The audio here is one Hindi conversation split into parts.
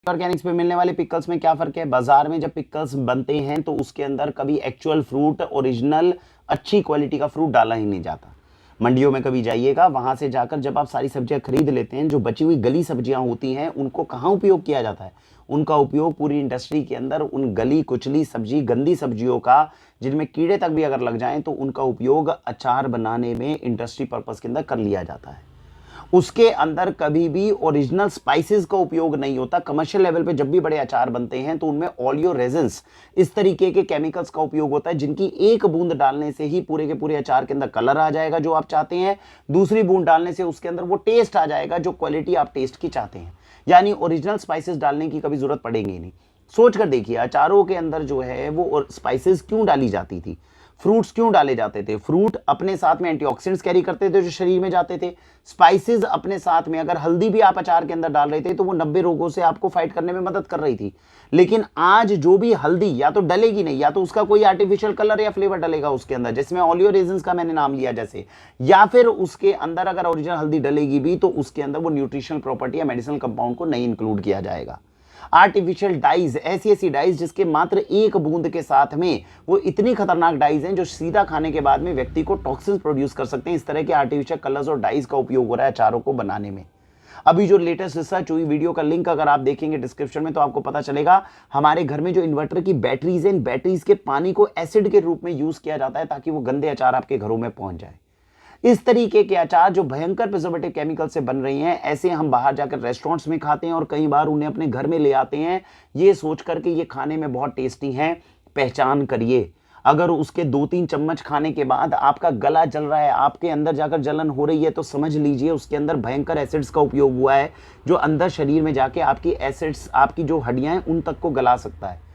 ऑर्गेनिक्स पे मिलने वाले पिकल्स में क्या फर्क है? बाजार में जब पिकल्स बनते हैं तो उसके अंदर कभी एक्चुअल फ्रूट, ओरिजिनल अच्छी क्वालिटी का फ्रूट डाला ही नहीं जाता। मंडियों में कभी जाइएगा, वहां से जाकर जब आप सारी सब्जियां खरीद लेते हैं, जो बची हुई गली सब्जियां होती हैं उनको कहाँ उपयोग किया जाता है? उनका उपयोग पूरी इंडस्ट्री के अंदर उन गली कुचली सब्जी, गंदी सब्जियों का, जिनमें कीड़े तक भी अगर लग जाएं तो उनका उपयोग अचार बनाने में इंडस्ट्री पर्पस के अंदर कर लिया जाता है। उसके अंदर कभी भी ओरिजिनल स्पाइसेस का उपयोग नहीं होता। कमर्शियल लेवल पे जब भी बड़े अचार बनते हैं तो उनमें ऑलियो रेजिन्स, इस तरीके के केमिकल्स का उपयोग होता है, जिनकी एक बूंद डालने से ही पूरे के पूरे अचार के अंदर कलर आ जाएगा जो आप चाहते हैं, दूसरी बूंद डालने से उसके अंदर वो टेस्ट आ जाएगा जो क्वालिटी आप टेस्ट की चाहते हैं। यानी ओरिजिनल स्पाइसेस डालने की कभी जरूरत पड़ेगी नहीं। सोच कर देखिए, अचारों के अंदर जो है वो स्पाइसेस क्यों डाली जाती थी? फ्रूट्स क्यों डाले जाते थे? फ्रूट अपने साथ में एंटीऑक्सीडेंट्स कैरी करते थे जो शरीर में जाते थे। स्पाइसेस अपने साथ में, अगर हल्दी भी आप अचार के अंदर डाल रहे थे तो वो 90 रोगों से आपको फाइट करने में मदद कर रही थी। लेकिन आज जो भी हल्दी या तो डलेगी नहीं, या तो उसका कोई आर्टिफिशियल कलर या फ्लेवर डलेगा उसके अंदर, जिसमें ऑलियो रेजिन्स का मैंने नाम लिया जैसे, या फिर उसके अंदर अगर ओरिजिनल हल्दी डलेगी भी तो उसके अंदर वो न्यूट्रिशनल प्रॉपर्टी या मेडिसिनल कंपाउंड को नहीं इंक्लूड किया जाएगा। आर्टिफिशियल डाइज, ऐसी ऐसी डाइज जिसके मात्र एक बूंद के साथ में वो इतनी खतरनाक डाइज हैं जो सीधा खाने के बाद में व्यक्ति को टॉक्सिन्स प्रोड्यूस कर सकते हैं। इस तरह के आर्टिफिशियल कलर्स और डाइज का उपयोग हो रहा है अचारों को बनाने में। अभी जो लेटेस्ट रिसर्च हुई, वीडियो का लिंक अगर आप देखेंगे डिस्क्रिप्शन में तो आपको पता चलेगा, हमारे घर में जो इन्वर्टर की बैटरीज हैं, इन बैटरीज के पानी को एसिड के रूप में यूज किया जाता है ताकि वो गंदे अचार आपके घरों में पहुंच जाए। इस तरीके के अचार जो भयंकर प्रिजर्वेटिव केमिकल से बन रही हैं, ऐसे हम बाहर जाकर रेस्टोरेंट्स में खाते हैं और कई बार उन्हें अपने घर में ले आते हैं ये सोच करके ये खाने में बहुत टेस्टी हैं। पहचान करिए, अगर उसके 2-3 चम्मच खाने के बाद आपका गला जल रहा है, आपके अंदर जाकर जलन हो रही है, तो समझ लीजिए उसके अंदर भयंकर एसिड्स का उपयोग हुआ है जो अंदर शरीर में जाके आपकी एसिड्स, आपकी जो हड्डियां हैं उन तक को गला सकता है।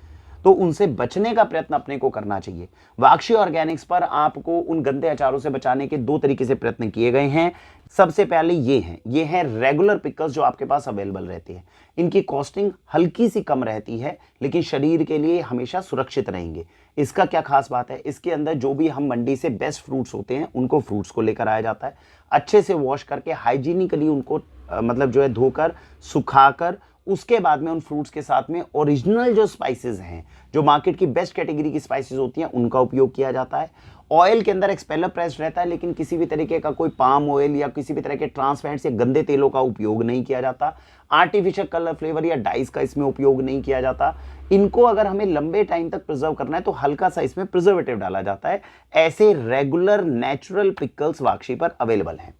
तो उनसे बचने का प्रयत्न अपने को करना चाहिए। वाक्षी ऑर्गेनिक्स पर आपको उन गंदे अचारों से बचाने के 2 तरीके से प्रयत्न किए गए हैं। सबसे पहले ये हैं रेगुलर पिकल्स जो आपके पास अवेलेबल रहते हैं। इनकी कॉस्टिंग हल्की सी कम रहती है लेकिन शरीर के लिए हमेशा सुरक्षित रहेंगे। इसका क्या खास बात है? इसके अंदर जो भी हम मंडी से बेस्ट फ्रूट्स होते हैं उनको, फ्रूट्स को लेकर आया जाता है, अच्छे से वॉश करके हाइजीनिकली उनको मतलब जो है धोकर, सुखाकर, उसके बाद में उन फ्रूट्स के साथ में ओरिजिनल जो स्पाइसेस हैं, जो मार्केट की बेस्ट कैटेगरी की स्पाइसेस होती हैं, उनका उपयोग किया जाता है। ऑयल के अंदर एक्सपेलर प्रेस्ड रहता है लेकिन किसी भी तरीके का कोई पाम ऑयल या किसी भी तरह के ट्रांस फैट्स या गंदे तेलों का उपयोग नहीं किया जाता। आर्टिफिशियल कलर, फ्लेवर या डाइस का इसमें उपयोग नहीं किया जाता। इनको अगर हमें लंबे टाइम तक प्रिजर्व करना है तो हल्का सा इसमें प्रिजर्वेटिव डाला जाता है। ऐसे रेगुलर नेचुरल पिकल्स वाक्षी पर अवेलेबल हैं।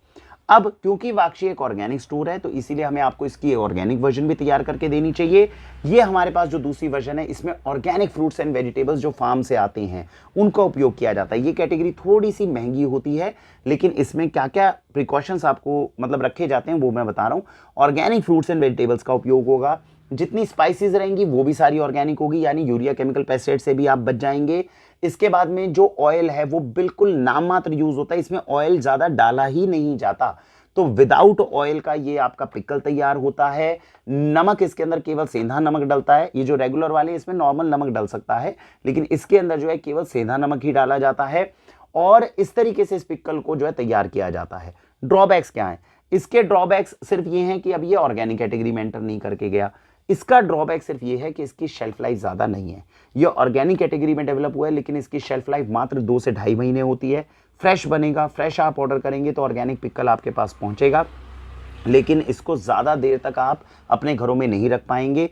अब क्योंकि वाक्षी एक ऑर्गेनिक स्टोर है तो इसीलिए हमें आपको इसकी ऑर्गेनिक वर्जन भी तैयार करके देनी चाहिए। ये हमारे पास जो दूसरी वर्जन है, इसमें ऑर्गेनिक फ्रूट्स एंड वेजिटेबल्स जो फार्म से आते हैं उनका उपयोग किया जाता है। ये कैटेगरी थोड़ी सी महंगी होती है लेकिन इसमें क्या क्या प्रिकॉशंस आपको मतलब रखे जाते हैं वो मैं बता रहा हूँ। ऑर्गेनिक फ्रूट्स एंड वेजिटेबल्स का उपयोग होगा, जितनी स्पाइसेस रहेंगी वो भी सारी ऑर्गेनिक होगी, यानी यूरिया केमिकल पेस्टिसाइड से भी आप बच जाएंगे। इसके बाद में जो ऑयल है वो बिल्कुल नाम मात्र यूज होता है, इसमें ऑयल ज्यादा डाला ही नहीं जाता। तो विदाउट ऑयल का ये आपका पिकल तैयार होता है। नमक इसके अंदर केवल सेंधा नमक डलता है। ये जो रेगुलर वाले इसमें नॉर्मल नमक डल सकता है लेकिन इसके अंदर जो है केवल सेंधा नमक ही डाला जाता है और इस तरीके से इस पिकल को जो है तैयार किया जाता है। ड्रॉबैक्स क्या है? इसके ड्रॉबैक्स सिर्फ ये हैं कि अब ये ऑर्गेनिक कैटेगरी में एंटर नहीं करके गया। इसका ड्रॉबैक सिर्फ ये है कि इसकी शेल्फ लाइफ ज्यादा नहीं है। ये ऑर्गेनिक कैटेगरी में डेवलप हुआ है लेकिन इसकी शेल्फ लाइफ मात्र 2 से 2.5 महीने होती है। फ्रेश बनेगा, फ्रेश आप ऑर्डर करेंगे तो ऑर्गेनिक पिकल आपके पास पहुंचेगा लेकिन इसको ज्यादा देर तक आप अपने घरों में नहीं रख पाएंगे।